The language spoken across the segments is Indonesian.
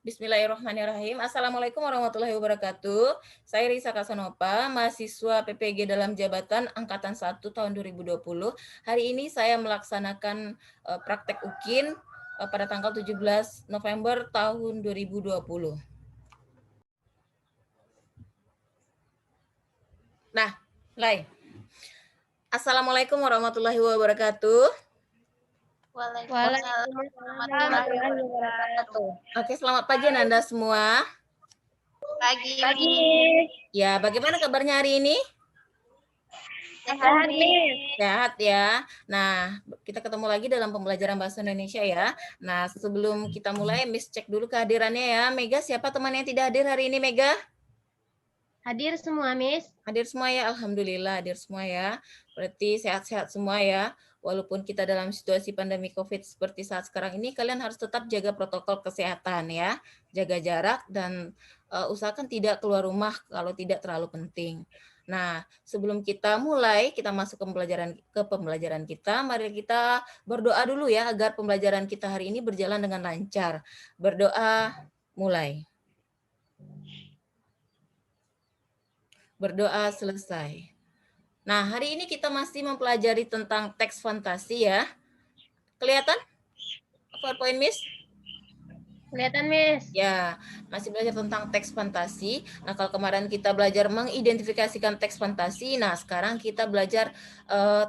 Bismillahirrahmanirrahim. Assalamualaikum warahmatullahi wabarakatuh. Saya Risa Kasanopa, mahasiswa PPG dalam jabatan Angkatan 1 tahun 2020. Hari ini saya melaksanakan praktek UKIN pada tanggal 17 November tahun 2020. Nah, mulai. Assalamualaikum warahmatullahi wabarakatuh. Waalaikumsalam warahmatullahi wabarakatuh. Oke, selamat pagi Anda semua. Pagi. Ya, bagaimana kabarnya hari ini? Sehat, Miss. Sehat ya. Nah, kita ketemu lagi dalam pembelajaran bahasa Indonesia ya. Nah, sebelum kita mulai, Miss cek dulu kehadirannya ya. Mega, siapa teman yang tidak hadir hari ini, Mega? Hadir semua, Miss. Hadir semua ya, Alhamdulillah hadir semua ya. Berarti sehat-sehat semua ya. Walaupun kita dalam situasi pandemi COVID seperti saat sekarang ini, kalian harus tetap jaga protokol kesehatan ya. Jaga jarak dan usahakan tidak keluar rumah kalau tidak terlalu penting. Nah, sebelum kita mulai, kita masuk ke pembelajaran kita, mari kita berdoa dulu ya agar pembelajaran kita hari ini berjalan dengan lancar. Berdoa, mulai. Berdoa selesai. Nah, hari ini kita masih mempelajari tentang teks fantasi ya. Kelihatan? PowerPoint, Miss? Kelihatan, Miss. Ya, masih belajar tentang teks fantasi. Nah, kalau kemarin kita belajar mengidentifikasikan teks fantasi, nah sekarang kita belajar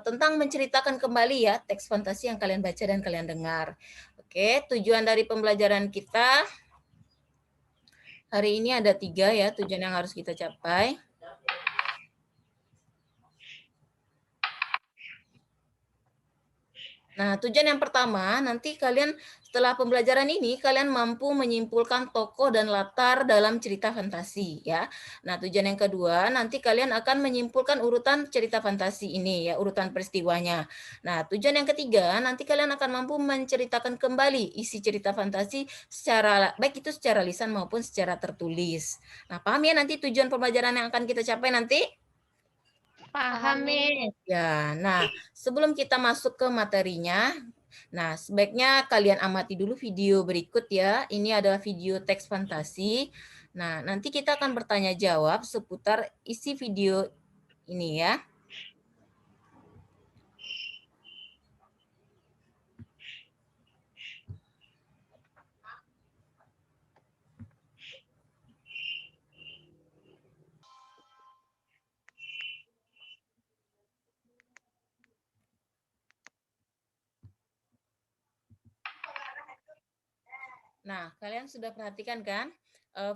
tentang menceritakan kembali ya teks fantasi yang kalian baca dan kalian dengar. Oke, tujuan dari pembelajaran kita hari ini ada 3 ya, tujuan yang harus kita capai. Nah, tujuan yang pertama, nanti kalian setelah pembelajaran ini, kalian mampu menyimpulkan tokoh dan latar dalam cerita fantasi, ya. Nah, tujuan yang kedua, nanti kalian akan menyimpulkan urutan cerita fantasi ini, ya, urutan peristiwanya. Nah, tujuan yang ketiga, nanti kalian akan mampu menceritakan kembali isi cerita fantasi secara, baik itu secara lisan maupun secara tertulis. Nah, paham ya nanti tujuan pembelajaran yang akan kita capai nanti? Paham, Miss. Ya, nah sebelum kita masuk ke materinya, nah sebaiknya kalian amati dulu video berikut ya. Ini adalah video teks fantasi. Nah, nanti kita akan bertanya jawab seputar isi video ini ya. Nah, kalian sudah perhatikan kan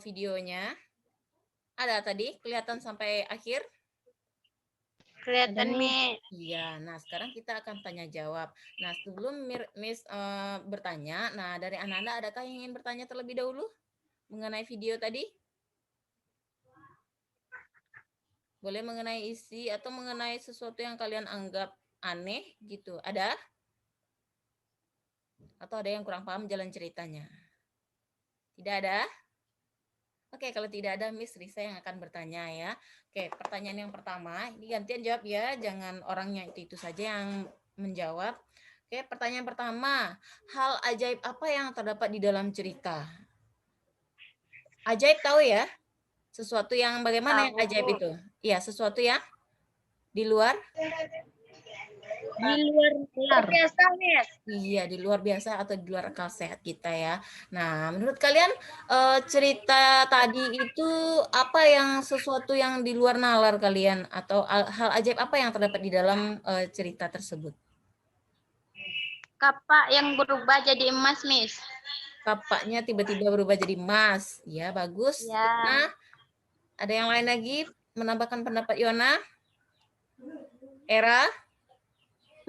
videonya? Ada tadi kelihatan sampai akhir? Kelihatan, Miss. Iya, nah sekarang kita akan tanya jawab. Nah, sebelum Miss bertanya, nah dari Ananda adakah yang ingin bertanya terlebih dahulu mengenai video tadi? Boleh mengenai isi atau mengenai sesuatu yang kalian anggap aneh gitu. Ada? Atau ada yang kurang paham jalan ceritanya? Tidak ada? Oke, kalau tidak ada Miss Risa yang akan bertanya ya. Oke, pertanyaan yang pertama, ini gantian jawab ya, jangan orangnya itu saja yang menjawab. Oke, pertanyaan pertama, hal ajaib apa yang terdapat di dalam cerita? Ajaib tahu ya? Sesuatu yang bagaimana yang ajaib itu? Iya, sesuatu yang di luar? Di luar nalar. Biasa, Miss. Iya, di luar biasa atau di luar akal sehat kita ya. Nah, menurut kalian cerita tadi itu apa yang sesuatu yang di luar nalar kalian atau hal ajaib apa yang terdapat di dalam cerita tersebut? Kapak yang berubah jadi emas, Miss. Kapaknya tiba-tiba berubah jadi emas. Ya, bagus. Ya. Yona, ada yang lain lagi menambahkan pendapat Yona? Era?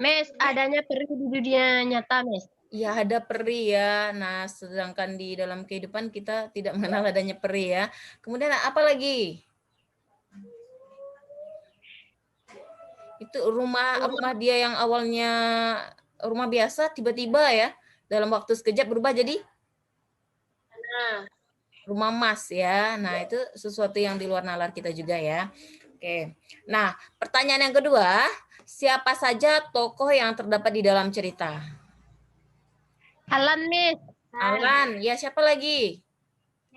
Miss, adanya peri di dunia nyata, Miss. Ya, ada peri ya. Nah, sedangkan di dalam kehidupan kita tidak mengenal adanya peri ya. Kemudian apa lagi? Itu rumah dia yang awalnya rumah biasa tiba-tiba ya dalam waktu sekejap berubah jadi rumah emas ya. Nah, itu sesuatu yang di luar nalar kita juga ya. Oke. Nah, pertanyaan yang kedua, siapa saja tokoh yang terdapat di dalam cerita? Alan, Miss. Alan, ya siapa lagi?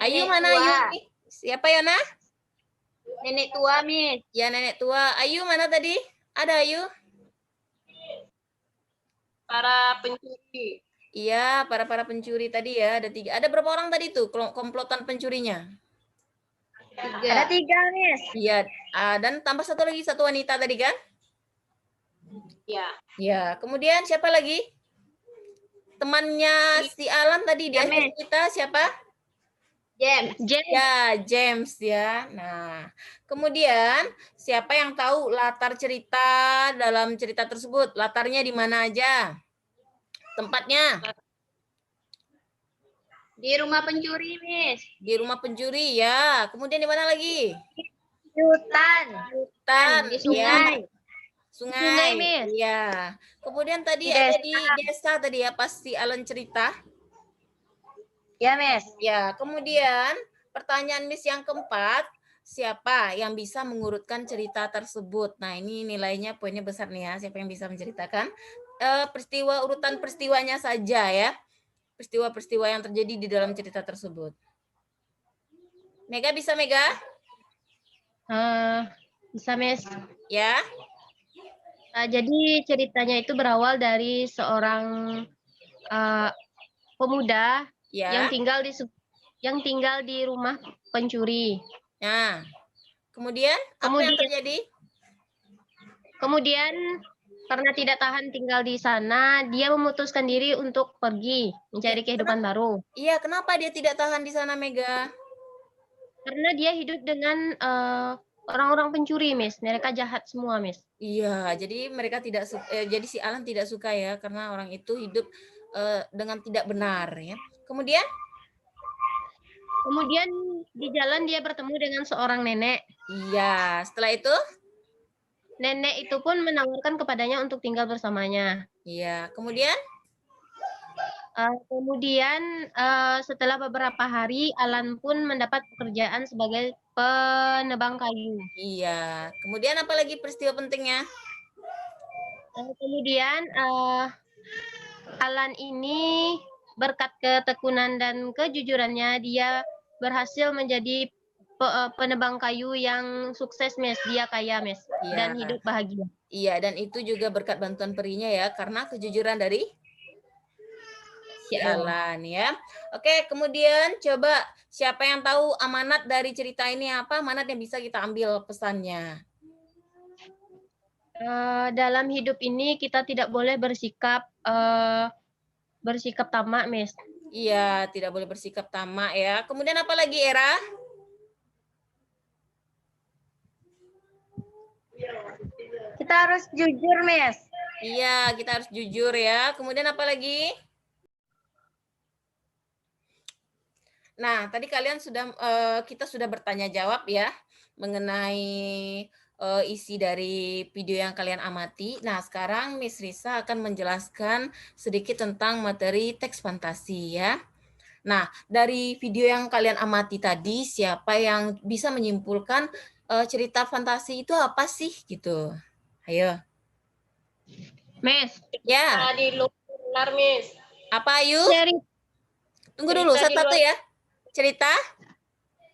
Ayu Nenek mana tua. Ayu? Siapa Yona? Nenek tua, Miss. Ya nenek tua. Ayu mana tadi? Ada Ayu? Para pencuri. Iya, para pencuri tadi ya, ada 3. Ada berapa orang tadi tuh komplotan pencurinya? 3. Ada 3, Miss. Iya, dan tambah satu lagi, satu wanita tadi kan? Iya. Ya, kemudian siapa lagi? Temannya si Alan tadi di akhir cerita siapa? James. Ya, James ya. Nah, kemudian siapa yang tahu latar cerita dalam cerita tersebut? Latarnya di mana aja? Tempatnya? Di rumah pencuri, Miss. Di rumah pencuri ya. Kemudian di mana lagi? Di hutan. Hutan, Di ya. sungai. Sungai, Sungai, Miss. iya. Kemudian tadi Di ada desa. di desa tadi ya, pas si Alan cerita. Ya, Miss. Ya, kemudian pertanyaan Miss yang keempat, siapa yang bisa mengurutkan cerita tersebut? Nah, ini nilainya poinnya besar nih ya, siapa yang bisa menceritakan urutan peristiwanya saja ya. Peristiwa-peristiwa yang terjadi di dalam cerita tersebut. Mega bisa, Mega? Bisa, Miss. Ya. Jadi ceritanya itu berawal dari seorang pemuda Ya. yang tinggal di rumah pencuri. Nah, kemudian apa yang terjadi? Kemudian karena tidak tahan tinggal di sana, dia memutuskan diri untuk pergi mencari kehidupan baru. Iya, kenapa dia tidak tahan di sana, Mega? Karena dia hidup dengan orang-orang pencuri, Miss. Mereka jahat semua, Miss. Iya, jadi mereka jadi si Alan tidak suka ya, karena orang itu hidup dengan tidak benar ya. Kemudian di jalan dia bertemu dengan seorang nenek. Iya, setelah itu nenek itu pun menawarkan kepadanya untuk tinggal bersamanya. Iya, kemudian setelah beberapa hari Alan pun mendapat pekerjaan sebagai penebang kayu. Iya, kemudian apa lagi peristiwa pentingnya? Kemudian Alan ini berkat ketekunan dan kejujurannya dia berhasil menjadi penebang kayu yang sukses, Miss. Dia kaya, Miss. Iya. Dan hidup bahagia. Iya, dan itu juga berkat bantuan perinya ya, karena kejujuran dari si Alan ya. Oke, kemudian coba siapa yang tahu amanat dari cerita ini apa? Amanat yang bisa kita ambil pesannya. Dalam hidup ini kita tidak boleh bersikap tamak, Miss. Iya, tidak boleh bersikap tamak ya. Kemudian apa lagi, Era? Kita harus jujur, Miss. Iya, kita harus jujur ya. Kemudian apa lagi? Nah, tadi kalian kita sudah bertanya jawab ya mengenai isi dari video yang kalian amati. Nah, sekarang Miss Risa akan menjelaskan sedikit tentang materi teks fantasi ya. Nah, dari video yang kalian amati tadi, siapa yang bisa menyimpulkan cerita fantasi itu apa sih gitu? Ayo. Miss. Ya. Di luar, Miss. Apa, Ayu? Tunggu dulu, cerita satu-satu ya.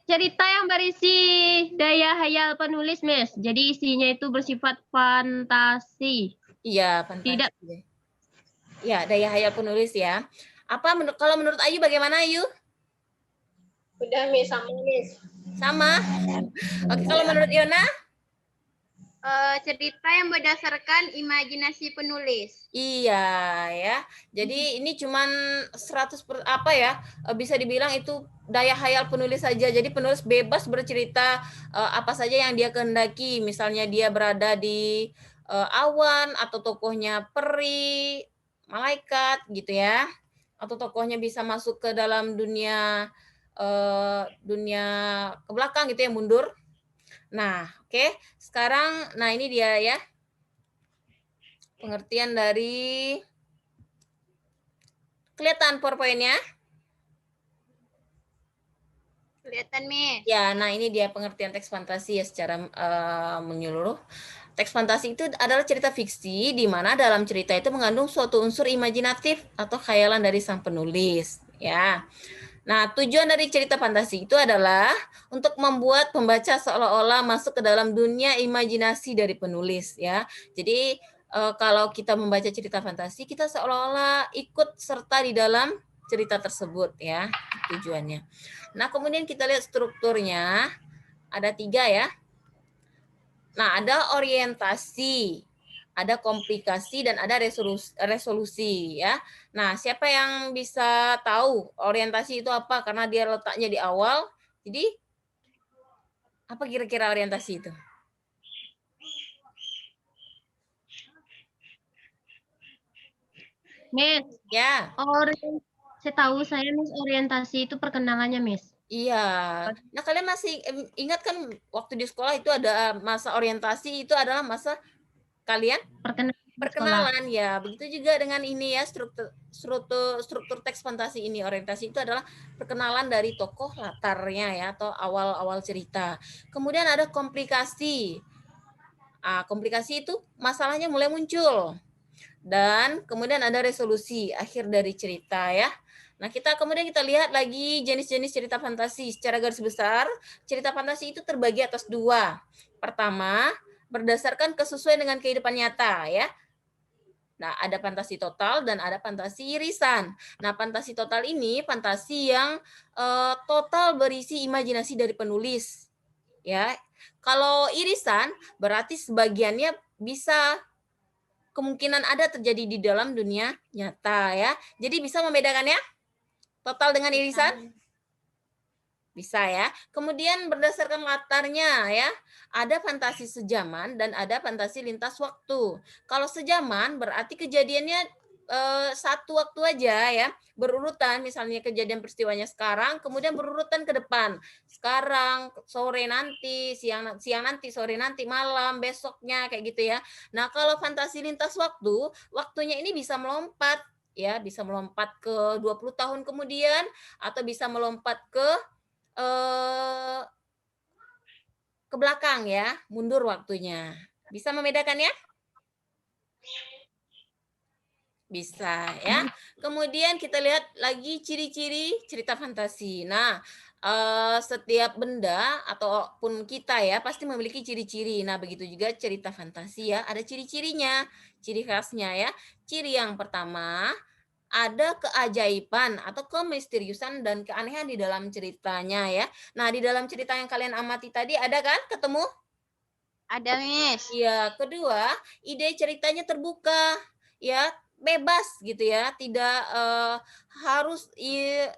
Cerita yang berisi daya hayal penulis, Miss. Jadi isinya itu bersifat fantasi. Iya, fantasi. Tidak. Ya, daya hayal penulis ya. Apa kalau menurut Ayu bagaimana, Ayu? Udah, Miss, sama, Miss. Sama? Oke, kalau menurut Yona? Cerita yang berdasarkan imajinasi penulis. Iya ya. Jadi ini cuman 100 bisa dibilang itu daya hayal penulis saja. Jadi penulis bebas bercerita apa saja yang dia kehendaki. Misalnya dia berada di awan atau tokohnya peri, malaikat gitu ya. Atau tokohnya bisa masuk ke dalam dunia ke belakang gitu ya, mundur. Nah, oke. Sekarang, nah ini dia ya. Pengertian dari kelihatan PowerPoint-nya? Kelihatan, Miss. Ya, nah ini dia pengertian teks fantasi ya secara menyeluruh. Teks fantasi itu adalah cerita fiksi di mana dalam cerita itu mengandung suatu unsur imajinatif atau khayalan dari sang penulis, ya. Nah, tujuan dari cerita fantasi itu adalah untuk membuat pembaca seolah-olah masuk ke dalam dunia imajinasi dari penulis ya. Jadi kalau kita membaca cerita fantasi, kita seolah-olah ikut serta di dalam cerita tersebut ya, tujuannya. Nah, kemudian kita lihat strukturnya, ada 3 ya. Nah, ada orientasi, ada komplikasi, dan ada resolusi ya. Nah, siapa yang bisa tahu orientasi itu apa? Karena dia letaknya di awal. Jadi, apa kira-kira orientasi itu? Miss, Ya, setahu saya Miss orientasi itu perkenalannya Miss. iya. Nah, kalian masih ingat kan waktu di sekolah itu ada masa orientasi, itu adalah masa kalian Perkenalan di sekolah. perkenalan ya. Begitu juga dengan ini ya, struktur teks fantasi ini. Orientasi itu adalah perkenalan dari tokoh latarnya ya, atau awal-awal cerita. Kemudian ada komplikasi. Komplikasi itu masalahnya mulai muncul. Dan kemudian ada resolusi akhir dari cerita ya. Nah, kemudian kita lihat lagi jenis-jenis cerita fantasi. Secara garis besar, cerita fantasi itu terbagi atas 2. Pertama, berdasarkan kesesuaian dengan kehidupan nyata ya. Nah, ada fantasi total dan ada fantasi irisan. Nah, fantasi total ini fantasi yang total berisi imajinasi dari penulis, ya. Kalau irisan berarti sebagiannya bisa kemungkinan ada terjadi di dalam dunia nyata, ya. Jadi bisa membedakannya total dengan irisan? Bisa ya. Kemudian berdasarkan latarnya ya, ada fantasi sejaman dan ada fantasi lintas waktu. Kalau sejaman berarti kejadiannya satu waktu aja ya, berurutan, misalnya kejadian peristiwanya sekarang, kemudian berurutan ke depan. Sekarang, sore nanti, siang siang nanti, sore nanti, malam, besoknya kayak gitu ya. Nah, kalau fantasi lintas waktu, waktunya ini bisa melompat ya, bisa melompat ke 20 tahun kemudian atau bisa melompat ke Eee, ke belakang ya, mundur waktunya. Bisa membedakannya? Bisa ya. Kemudian kita lihat lagi ciri-ciri cerita fantasi. Nah, setiap benda ataupun kita ya pasti memiliki ciri-ciri. Nah, begitu juga cerita fantasi ya, ada ciri-cirinya, ciri khasnya ya. Ciri yang pertama, ada keajaiban atau kemisteriusan dan keanehan di dalam ceritanya ya. Nah, di dalam cerita yang kalian amati tadi ada kan ketemu? Ada, Miss. Iya, kedua, ide ceritanya terbuka, ya, bebas gitu ya, tidak, harus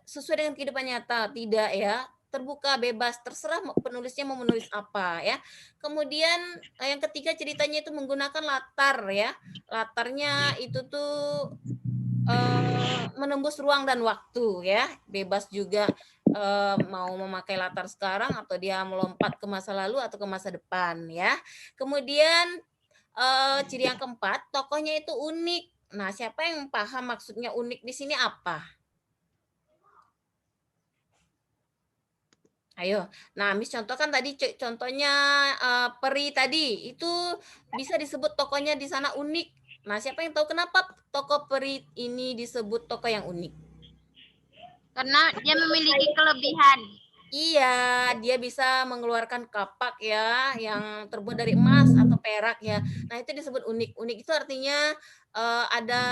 sesuai dengan kehidupan nyata, tidak ya, terbuka, bebas, terserah penulisnya mau menulis apa ya. Kemudian, yang ketiga ceritanya itu menggunakan latar ya, latarnya itu tuh, menembus ruang dan waktu ya, bebas juga, mau memakai latar sekarang atau dia melompat ke masa lalu atau ke masa depan ya. Kemudian, ciri yang keempat, tokohnya itu unik. Nah, siapa yang paham maksudnya unik di sini apa? Ayo. Nah, Miss contohkan tadi contohnya, peri tadi, itu bisa disebut tokohnya di sana unik. Nah, siapa yang tahu kenapa tokoh peri ini disebut tokoh yang unik? Karena dia memiliki kelebihan. Iya, dia bisa mengeluarkan kapak ya, yang terbuat dari emas atau perak ya. Nah, itu disebut unik. Unik itu artinya, ada,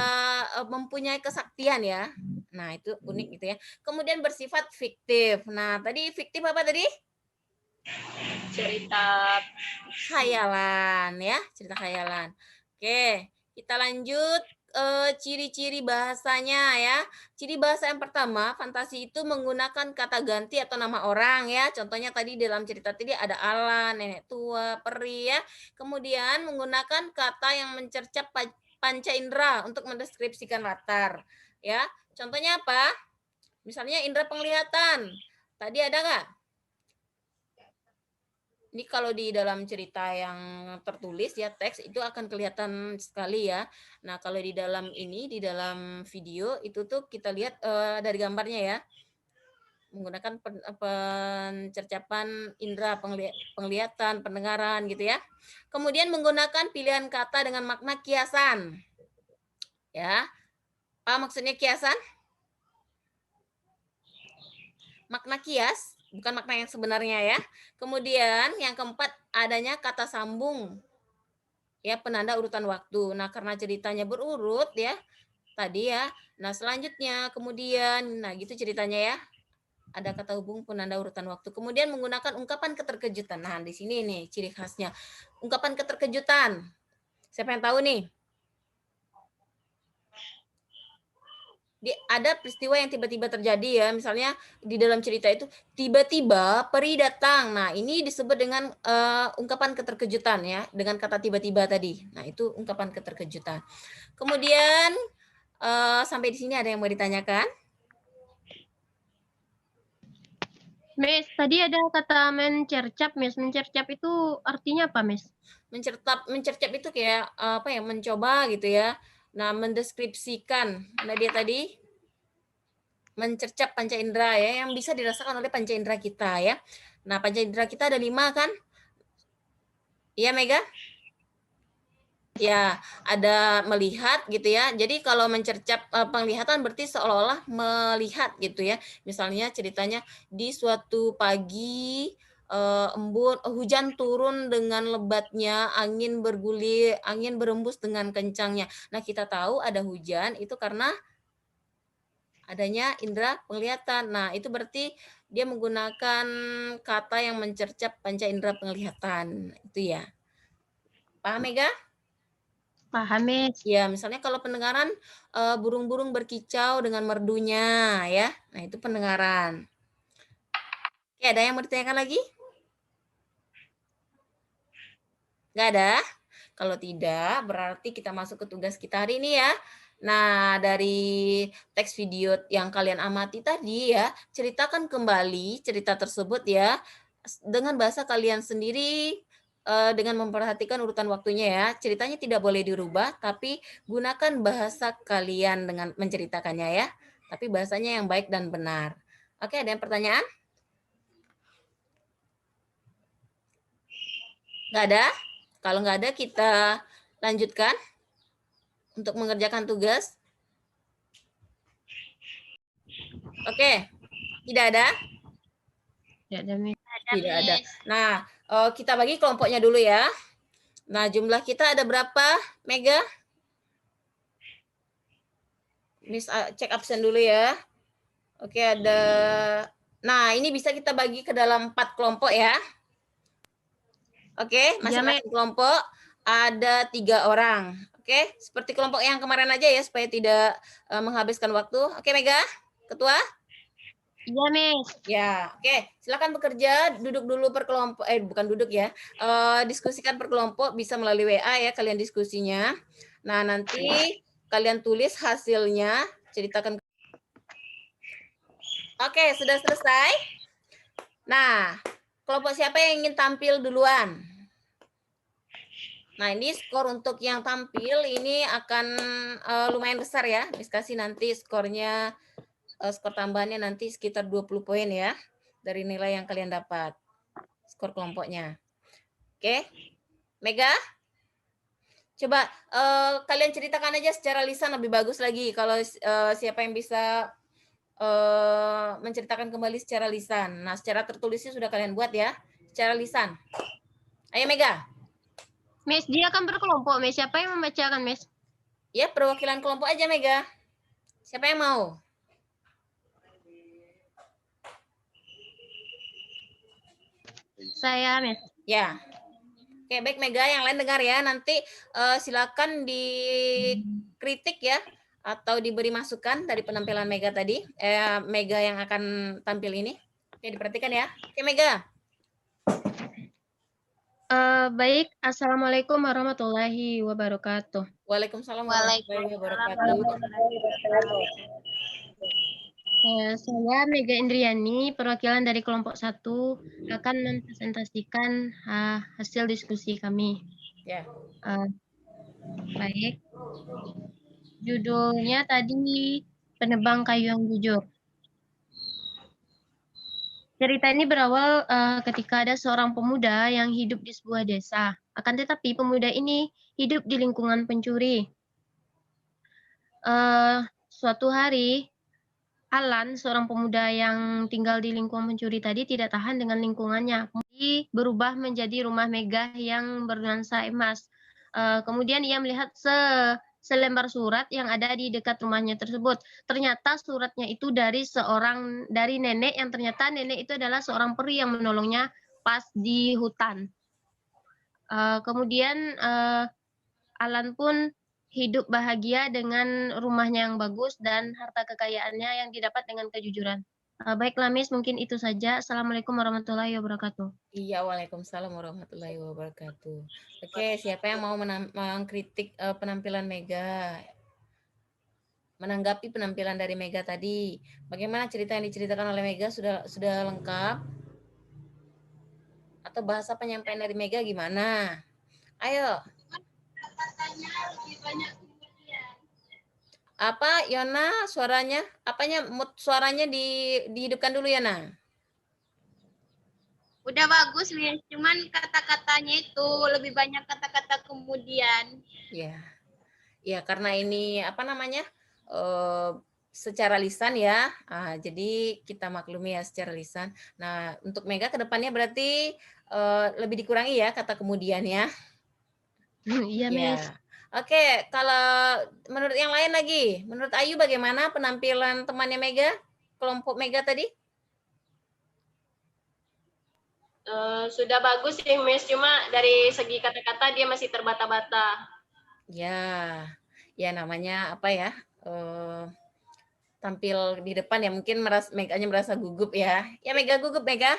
mempunyai kesaktian ya. Nah, itu unik gitu ya. Kemudian bersifat fiktif. Nah, tadi fiktif apa tadi? Cerita Khayalan ya, cerita khayalan. Oke, kita lanjut, ciri-ciri bahasanya ya. Ciri bahasa yang pertama, fantasi itu menggunakan kata ganti atau nama orang ya. Contohnya tadi dalam cerita tadi ada Alan, nenek tua, peri ya. Kemudian menggunakan kata yang mencerca panca indera untuk mendeskripsikan latar ya. Contohnya apa? Misalnya indera penglihatan. Tadi ada nggak? Ini kalau di dalam cerita yang tertulis ya, teks itu akan kelihatan sekali ya. Nah, kalau di dalam ini, di dalam video itu tuh kita lihat, dari gambarnya ya, menggunakan pencercapan indera penglihatan, pendengaran gitu ya. Kemudian menggunakan pilihan kata dengan makna kiasan, ya. Apa maksudnya kiasan? makna kias, bukan makna yang sebenarnya ya. Kemudian yang keempat adanya kata sambung, ya penanda urutan waktu. Nah karena ceritanya berurut ya, tadi ya. Nah selanjutnya kemudian, nah gitu ceritanya ya. Ada kata hubung penanda urutan waktu. Kemudian menggunakan ungkapan keterkejutan. Nah di sini nih ciri khasnya. Ungkapan keterkejutan. Siapa yang tahu nih? Ada peristiwa yang tiba-tiba terjadi ya, misalnya di dalam cerita itu tiba-tiba peri datang. Nah, ini disebut dengan ungkapan keterkejutan ya, dengan kata tiba-tiba tadi. Nah, itu ungkapan keterkejutan. Kemudian sampai di sini ada yang mau ditanyakan? Miss, tadi ada kata mencercap, Miss. Mencercap itu artinya apa, Miss? Mencercap itu kayak apa ya, mencoba gitu ya. Nah, mendeskripsikan. Nah, dia tadi mencercap panca indera ya, yang bisa dirasakan oleh panca indera kita ya. Nah, panca indera kita ada 5 kan? Iya, Mega? Ya, ada melihat gitu ya. Jadi kalau mencercap penglihatan berarti seolah-olah melihat gitu ya. Misalnya ceritanya di suatu pagi embun, hujan turun dengan lebatnya, angin bergulir, angin berembus dengan kencangnya. Nah, kita tahu ada hujan itu karena adanya indera penglihatan. Nah, itu berarti dia menggunakan kata yang mencercap panca indera penglihatan. Itu ya. Paham, Mega? Paham, Miss. Ya, misalnya kalau pendengaran burung-burung berkicau dengan merdunya ya. Nah, itu pendengaran. Oke, ada yang mau ditanyakan lagi? Nggak ada? Kalau tidak, berarti kita masuk ke tugas kita hari ini ya. Nah, dari teks video yang kalian amati tadi ya, ceritakan kembali cerita tersebut ya, dengan bahasa kalian sendiri, dengan memperhatikan urutan waktunya ya. Ceritanya tidak boleh dirubah, tapi gunakan bahasa kalian dengan menceritakannya ya. Tapi bahasanya yang baik dan benar. Oke, ada yang pertanyaan? Nggak ada? Kalau nggak ada, kita lanjutkan untuk mengerjakan tugas. Oke, tidak ada? Tidak ada, Miss. Tidak ada. Nah, kita bagi kelompoknya dulu ya. Nah, jumlah kita ada berapa, Mega? Miss cek absen dulu ya. Oke, ada. Nah, ini bisa kita bagi ke dalam 4 kelompok ya. Oke, masing-masing kelompok ada 3 orang. Oke, seperti kelompok yang kemarin aja ya, supaya tidak menghabiskan waktu. Oke, Mega, Ketua? Iya, Miss. Ya, oke. Silakan bekerja, duduk dulu per kelompok. Bukan duduk ya. Diskusikan per kelompok, bisa melalui WA ya kalian diskusinya. Nah, nanti kalian tulis hasilnya, ceritakan. Oke, sudah selesai. Nah, kelompok siapa yang ingin tampil duluan? Nah, ini skor untuk yang tampil ini akan lumayan besar ya. Miss kasih nanti skornya, skor tambahannya nanti sekitar 20 poin ya, dari nilai yang kalian dapat. Skor kelompoknya. Oke, Mega? Coba kalian ceritakan aja secara lisan lebih bagus lagi kalau siapa yang bisa menceritakan kembali secara lisan. Nah, secara tertulisnya sudah kalian buat ya, secara lisan. Ayo Mega. Miss, dia akan berkelompok, Miss. Siapa yang membacakan, Miss? Ya, perwakilan kelompok aja Mega. Siapa yang mau? Saya, Miss. Ya. Oke, baik Mega, yang lain dengar ya. Nanti silakan dikritik ya atau diberi masukan dari penampilan Mega tadi. Mega yang akan tampil ini. Oke, diperhatikan ya. Oke, Mega. Baik, Assalamualaikum warahmatullahi wabarakatuh. Waalaikumsalam warahmatullahi wabarakatuh. Saya Mega Indriani, perwakilan dari kelompok 1, akan mempresentasikan hasil diskusi kami. Ya. Baik. Judulnya tadi Penebang Kayu yang Jujur. Cerita ini berawal ketika ada seorang pemuda yang hidup di sebuah desa. Akan tetapi pemuda ini hidup di lingkungan pencuri. Suatu hari Alan, seorang pemuda yang tinggal di lingkungan pencuri tadi, tidak tahan dengan lingkungannya. Kemudian berubah menjadi rumah megah yang bernuansa emas. Kemudian ia melihat selembar surat yang ada di dekat rumahnya tersebut. Ternyata suratnya itu dari nenek, yang ternyata nenek itu adalah seorang peri yang menolongnya pas di hutan. Kemudian Alan pun hidup bahagia dengan rumahnya yang bagus dan harta kekayaannya yang didapat dengan kejujuran. Baiklah Miss, mungkin itu saja. Assalamualaikum warahmatullahi wabarakatuh. Iya, waalaikumsalam warahmatullahi wabarakatuh. Oke, siapa yang mau mengkritik penampilan Mega? Menanggapi penampilan dari Mega tadi, bagaimana cerita yang diceritakan oleh Mega sudah lengkap? Atau bahasa penyampaian dari Mega gimana? Ayo. Apa Yona suaranya? Suaranya dihidupkan dulu Yona. Udah bagus, Miss. Cuman kata-katanya itu lebih banyak kata-kata kemudian. Ya. Ya, karena ini apa namanya? Secara lisan ya. Jadi kita maklumi ya secara lisan. Nah, untuk Mega ke depannya berarti lebih dikurangi ya kata kemudian ya. Iya, Miss. Ya. Oke, kalau menurut yang lain lagi, menurut Ayu bagaimana penampilan temannya Mega? Kelompok Mega tadi? Sudah bagus sih, Miss. Cuma dari segi kata-kata dia masih terbata-bata. Ya, ya namanya apa ya? Tampil di depan ya mungkin Meganya merasa gugup ya. Ya Mega gugup Mega?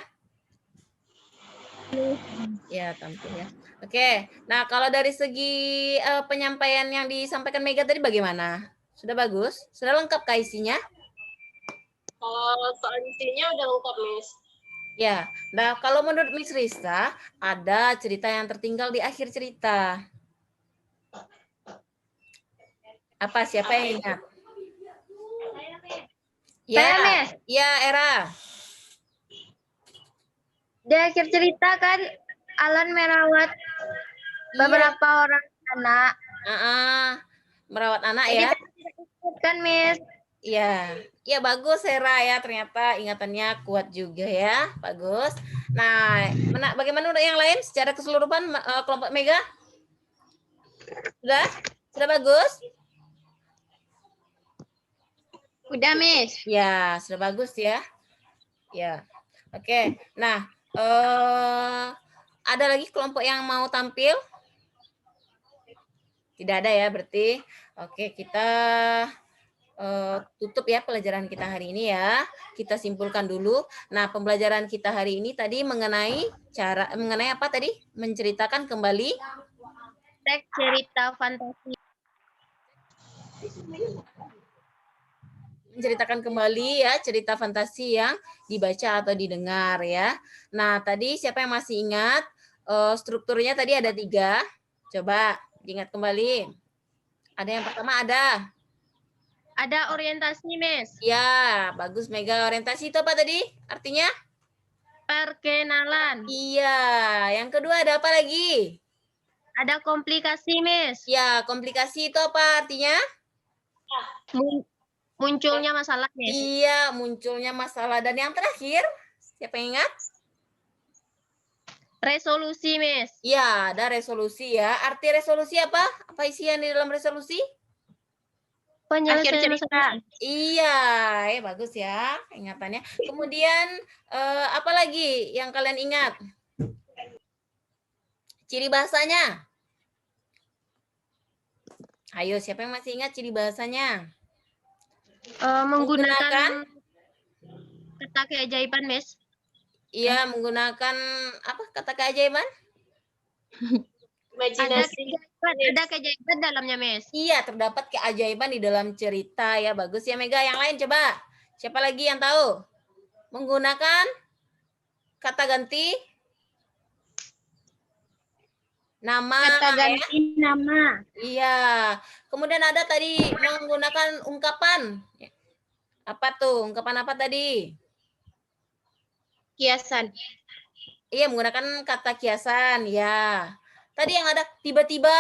Ya tampil ya. Oke, nah kalau dari segi penyampaian yang disampaikan Mega tadi bagaimana? Sudah bagus? Sudah lengkap kah isinya? Kalau soal isinya udah lengkap, Miss. Ya, nah kalau menurut Miss Risa, ada cerita yang tertinggal di akhir cerita. Apa? Siapa yang ingat? Ya, Saya, Miss. ya Era. Di akhir cerita kan Alan merawat beberapa orang anak. Merawat anak Jadi ya. kan, Miss. Iya, ya bagus Hera ya, ternyata ingatannya kuat juga ya, bagus. Nah, bagaimana untuk yang lain secara keseluruhan kelompok Mega? Sudah bagus? Udah, Miss. Ya, sudah bagus ya. Ya, oke. Nah, ada lagi kelompok yang mau tampil? Tidak ada ya, berarti. Oke, kita tutup ya pelajaran kita hari ini ya. Kita simpulkan dulu. Nah, pembelajaran kita hari ini tadi mengenai apa tadi? Menceritakan kembali Teks cerita fantasi. Menceritakan kembali ya cerita fantasi yang dibaca atau didengar ya. Nah, tadi siapa yang masih ingat? Strukturnya tadi ada 3. Coba diingat kembali. Ada yang pertama ada. Ada orientasi, Miss. Ya, bagus Mega. Orientasi itu apa tadi? Artinya? Perkenalan. Iya. Yang kedua ada apa lagi? Ada komplikasi, Miss. Ya, komplikasi itu apa artinya? Munculnya masalah, Miss. Iya, munculnya masalah. Dan yang terakhir, siapa yang ingat? Resolusi, Miss. Iya, ada resolusi ya. Arti resolusi apa? Apa isian di dalam resolusi? Penyelesaian masalah. Iya, bagus ya ingatannya. Kemudian apa lagi yang kalian ingat? Ciri bahasanya. Ayo, siapa yang masih ingat ciri bahasanya? Menggunakan kata keajaiban, Miss. Iya, menggunakan apa kata keajaiban? Imajinasi. Ada keajaiban dalamnya, Miss. Iya, terdapat keajaiban di dalam cerita ya. Bagus ya Mega. Yang lain coba. Siapa lagi yang tahu? Menggunakan kata ganti nama. Kata ganti nama. Iya. Kemudian ada tadi menggunakan ungkapan. Apa tuh? Ungkapan apa tadi? Kiasan. Iya, menggunakan kata kiasan. Ya. Tadi yang ada tiba-tiba.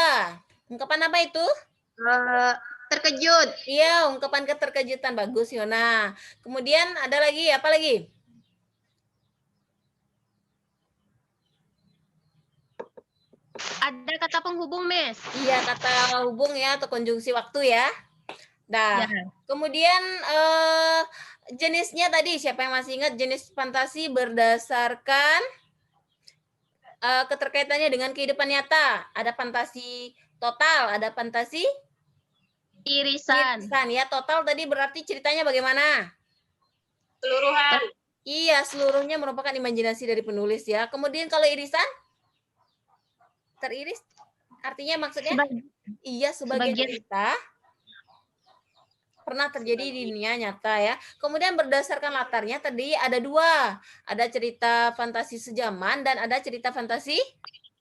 Ungkapan apa itu? terkejut. Iya, ungkapan keterkejutan. Bagus, Yona. Kemudian ada lagi, apa lagi? Ada kata penghubung, Miss. Iya, kata hubung ya, atau konjungsi waktu ya. Nah, Ya. kemudian jenisnya tadi, siapa yang masih ingat jenis fantasi berdasarkan keterkaitannya dengan kehidupan nyata? Ada fantasi total, ada fantasi Irisan. irisan ya. Total tadi berarti ceritanya bagaimana? Keseluruhan. Iya, seluruhnya merupakan imajinasi dari penulis ya. Kemudian kalau irisan? Teriris artinya maksudnya? Iya, sebagian Sebagian. cerita pernah terjadi di dunia nyata ya. Kemudian berdasarkan latarnya tadi ada dua. Ada cerita fantasi sejaman dan ada cerita fantasi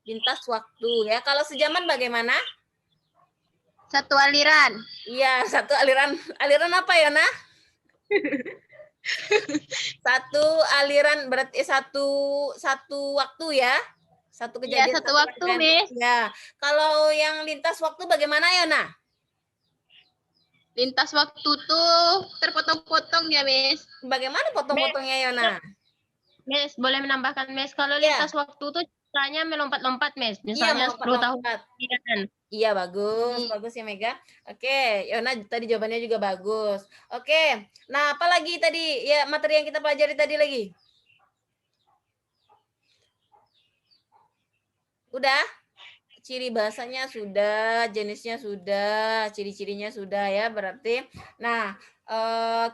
lintas waktu ya. Kalau sejaman bagaimana? Satu aliran. Iya, satu aliran. Aliran apa ya, Nah? Satu aliran berarti satu waktu ya. Satu Iya, kejadian satu waktu, rangkaian. Miss. Ya. Kalau yang lintas waktu bagaimana ya, Nah? Lintas waktu tuh terpotong-potong ya, Miss. Bagaimana potong-potongnya, Yona? Miss, boleh menambahkan, Miss, kalau Iya. lintas waktu tuh ceritanya melompat-lompat, Miss. Iya, Misalnya 10 tahun melompat-lompat. kemudian. Iya, bagus ya Mega. Oke, Yona tadi jawabannya juga bagus. Oke, nah apa lagi tadi ya materi yang kita pelajari tadi lagi? Udah? Ciri bahasanya sudah, jenisnya sudah, ciri-cirinya sudah ya berarti. Nah,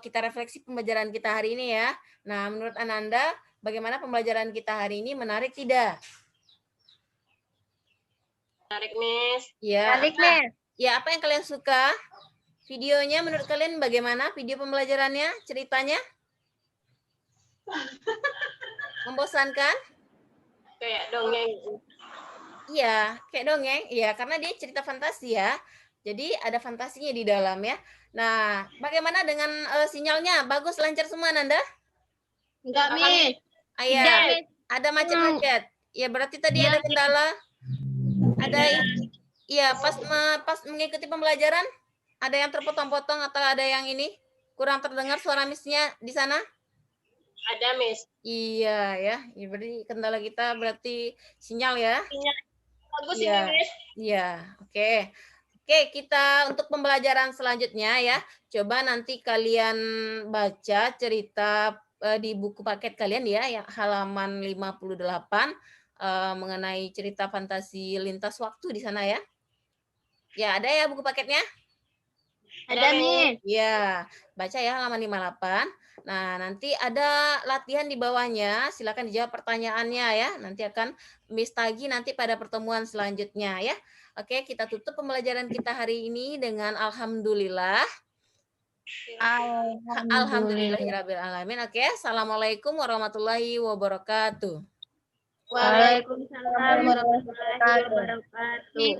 kita refleksi pembelajaran kita hari ini ya. Nah, menurut Ananda, bagaimana pembelajaran kita hari ini, menarik tidak? Menarik, Miss. Ya. Balik, Miss. Ya, apa yang kalian suka? Videonya menurut kalian bagaimana? Video pembelajarannya, ceritanya? Membosankan? Kayak dongeng. Iya, kayak dongeng. Iya, karena dia cerita fantasi ya. Jadi ada fantasinya di dalam ya. Nah, bagaimana dengan sinyalnya? Bagus, lancar semua, Nanda? Enggak, Miss. Iya, Tidak, Miss. ada macet-macet. Ya, berarti tadi Dia ada kendala. Ada, iya, pas mengikuti pembelajaran, ada yang terpotong-potong atau ada yang ini kurang terdengar suara Miss-nya di sana? Ada, Miss. Iya ya, ya berarti kendala kita berarti sinyal ya. Bagus Iya. ini, Miss. Iya, oke. Oke, kita untuk pembelajaran selanjutnya ya. Coba nanti kalian baca cerita di buku paket kalian ya, yang halaman 58 mengenai cerita fantasi lintas waktu di sana ya. Ya, ada ya buku paketnya? Ada, Miss. Iya, baca ya halaman 58. Nah, nanti ada latihan di bawahnya, silakan dijawab pertanyaannya ya. Nanti akan Miss tagi nanti pada pertemuan selanjutnya ya. Oke, kita tutup pembelajaran kita hari ini dengan alhamdulillah. Alhamdulillahirabbil alamin. Oke, assalamualaikum warahmatullahi wabarakatuh. Waalaikumsalam warahmatullahi wabarakatuh. Iya,